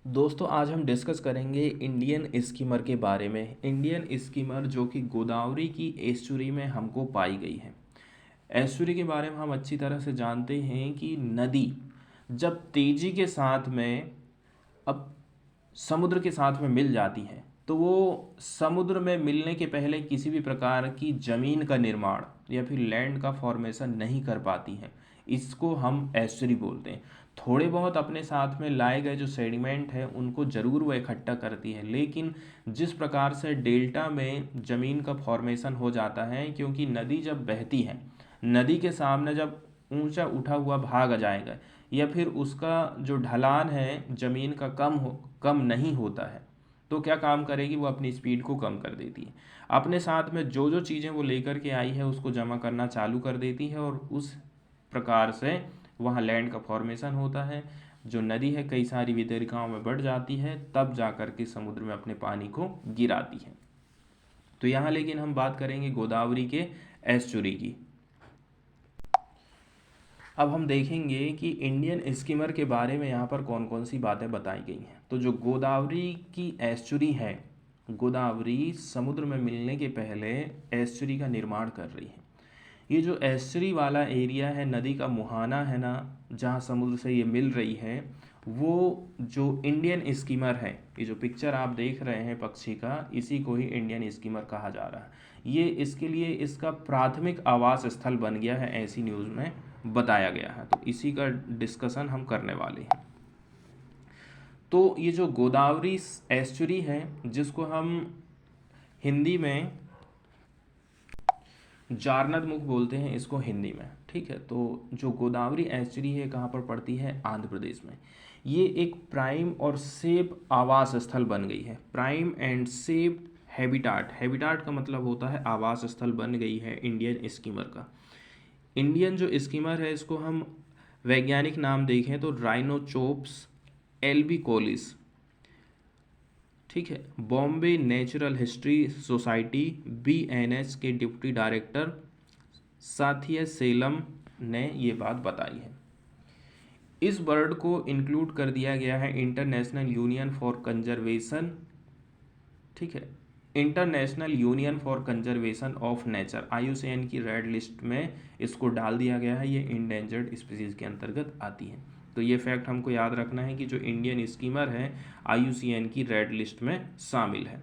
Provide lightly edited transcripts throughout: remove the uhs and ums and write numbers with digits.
दोस्तों आज हम डिस्कस करेंगे इंडियन स्कीमर के बारे में। इंडियन स्कीमर जो कि गोदावरी की एस्चुरी में हमको पाई गई है। एस्चुरी के बारे में हम अच्छी तरह से जानते हैं कि नदी जब तेजी के साथ में अब समुद्र के साथ में मिल जाती है तो वो समुद्र में मिलने के पहले किसी भी प्रकार की ज़मीन का निर्माण या फिर लैंड का फॉर्मेशन नहीं कर पाती है। इसको हम एस्चुरी बोलते हैं। थोड़े बहुत अपने साथ में लाए गए जो सेडिमेंट है उनको ज़रूर वो इकट्ठा करती है, लेकिन जिस प्रकार से डेल्टा में ज़मीन का फॉर्मेशन हो जाता है, क्योंकि नदी जब बहती है, नदी के सामने जब ऊंचा उठा हुआ भाग आ जाएगा या फिर उसका जो ढलान है ज़मीन का कम नहीं होता है, तो क्या काम करेगी, वो अपनी स्पीड को कम कर देती है। अपने साथ में जो जो चीज़ें वो लेकर के आई है उसको जमा करना चालू कर देती है और उस प्रकार से वहाँ लैंड का फॉर्मेशन होता है। जो नदी है कई सारी वितरिकाओं में बढ़ जाती है, तब जा कर के समुद्र में अपने पानी को गिराती है। तो यहाँ लेकिन हम बात करेंगे गोदावरी के एस्चुरी की। अब हम देखेंगे कि इंडियन स्कीमर के बारे में यहाँ पर कौन कौन सी बातें बताई गई हैं। तो जो गोदावरी की एस्चुरी है, गोदावरी समुद्र में मिलने के पहले एस्चुरी का निर्माण कर रही है। ये जो एस्चुरी वाला एरिया है, नदी का मुहाना है ना, जहाँ समुद्र से ये मिल रही है, वो जो इंडियन स्कीमर है, ये जो पिक्चर आप देख रहे हैं पक्षी का, इसी को ही इंडियन स्कीमर कहा जा रहा है। ये इसके लिए इसका प्राथमिक आवास स्थल बन गया है, ऐसी न्यूज़ में बताया गया है। तो इसी का डिस्कशन हम करने वाले हैं। तो ये जो गोदावरी एस्चुरी है, जिसको हम हिंदी में जारनद मुख बोलते हैं इसको हिंदी में, ठीक है। तो जो गोदावरी एस्चुरी है कहाँ पर पड़ती है, आंध्र प्रदेश में। ये एक प्राइम और सेफ आवास स्थल बन गई है। Prime and safe habitat, habitat का मतलब होता है आवास स्थल बन गई है इंडियन स्कीमर का। इंडियन जो स्कीमर है इसको हम वैज्ञानिक नाम देखें तो राइनोचोप्स एल्बिकोलिस, ठीक है। Bombay natural history society BNH के डिप्टी डायरेक्टर साथिया सेलम ने ये बात बताई है। इस बर्ड को इंक्लूड कर दिया गया है इंटरनेशनल यूनियन फॉर कंजर्वेशन, ठीक है, international union for conservation of nature IUCN की रेड लिस्ट में इसको डाल दिया गया है। ये इंडेंजर्ड स्पीसीज के अंतर्गत आती है। तो ये फैक्ट हमको याद रखना है कि जो इंडियन स्कीमर है IUCN की रेड लिस्ट में शामिल है।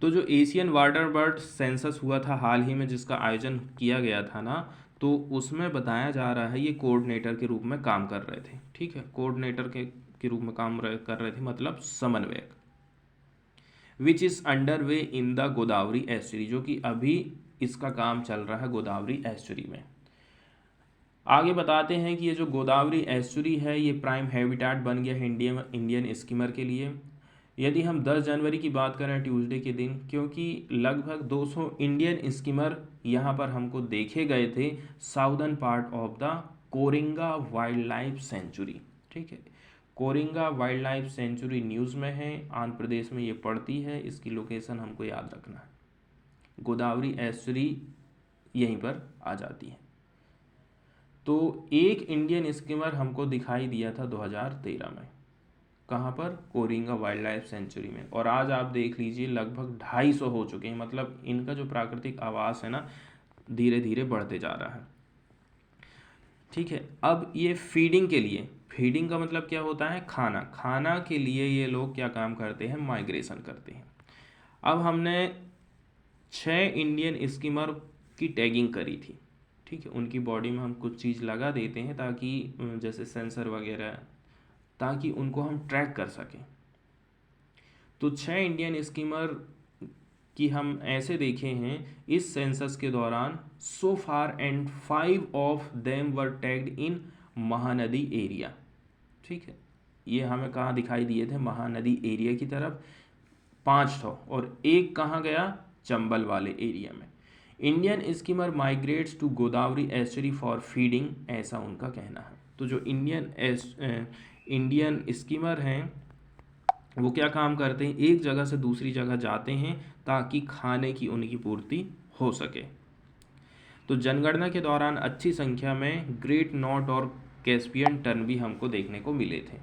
तो जो एशियन वाटर बर्ड सेंसस हुआ था हाल ही में, जिसका आयोजन किया गया था ना, तो उसमें बताया जा रहा है ये कोऑर्डिनेटर के रूप में काम कर रहे थे, ठीक है। कोऑर्डिनेटर के रूप में काम कर रहे थे, मतलब समन्वयक। Which is under way in the Godavari estuary, जो कि अभी इसका काम चल रहा है गोदावरी एस्चुरी में। आगे बताते हैं कि ये जो गोदावरी एस्चुरी है ये प्राइम हैबिटाट बन गया है इंडियन स्कीमर के लिए। यदि हम 10 जनवरी की बात करें ट्यूसडे के दिन, क्योंकि लगभग 200 इंडियन स्कीमर यहाँ पर हमको देखे गए थे southern part of the Coringa wild life sanctuary, ठीक है। Coringa wild life sanctuary news में है, आंध्र प्रदेश में ये पड़ती है। इसकी लोकेशन हमको याद रखना है। गोदावरी एस्चुरी यहीं पर आ जाती है। तो एक इंडियन स्कीमर हमको दिखाई दिया था 2013 में, कहाँ पर, कोरिंगा वाइल्ड लाइफ सेंचुरी में। और आज आप देख लीजिए लगभग 250 हो चुके हैं। मतलब इनका जो प्राकृतिक आवास है ना, धीरे धीरे बढ़ते जा रहा है, ठीक है। अब ये फीडिंग के लिए, फीडिंग का मतलब क्या होता है, खाना, खाना के लिए ये लोग क्या काम करते हैं, माइग्रेशन करते हैं। अब हमने 6 इंडियन स्कीमर की टैगिंग करी थी, ठीक है। उनकी बॉडी में हम कुछ चीज़ लगा देते हैं ताकि जैसे सेंसर वगैरह, ताकि उनको हम ट्रैक कर सकें। तो 6 इंडियन स्कीमर की हम ऐसे देखे हैं इस सेंसस के दौरान so far, and 5 of them were tagged in Mahanadi area, ठीक है। ये हमें कहाँ दिखाई दिए थे, महानदी एरिया की तरफ 5 ठो, और एक कहाँ गया, चंबल वाले एरिया में। Indian skimmer migrates to Godavari estuary for feeding, ऐसा उनका कहना है। तो जो इंडियन स्कीमर हैं वो क्या काम करते हैं, एक जगह से दूसरी जगह जाते हैं ताकि खाने की उनकी पूर्ति हो सके। तो जनगणना के दौरान अच्छी संख्या में ग्रेट नॉट और कैस्पियन टर्न भी हमको देखने को मिले थे।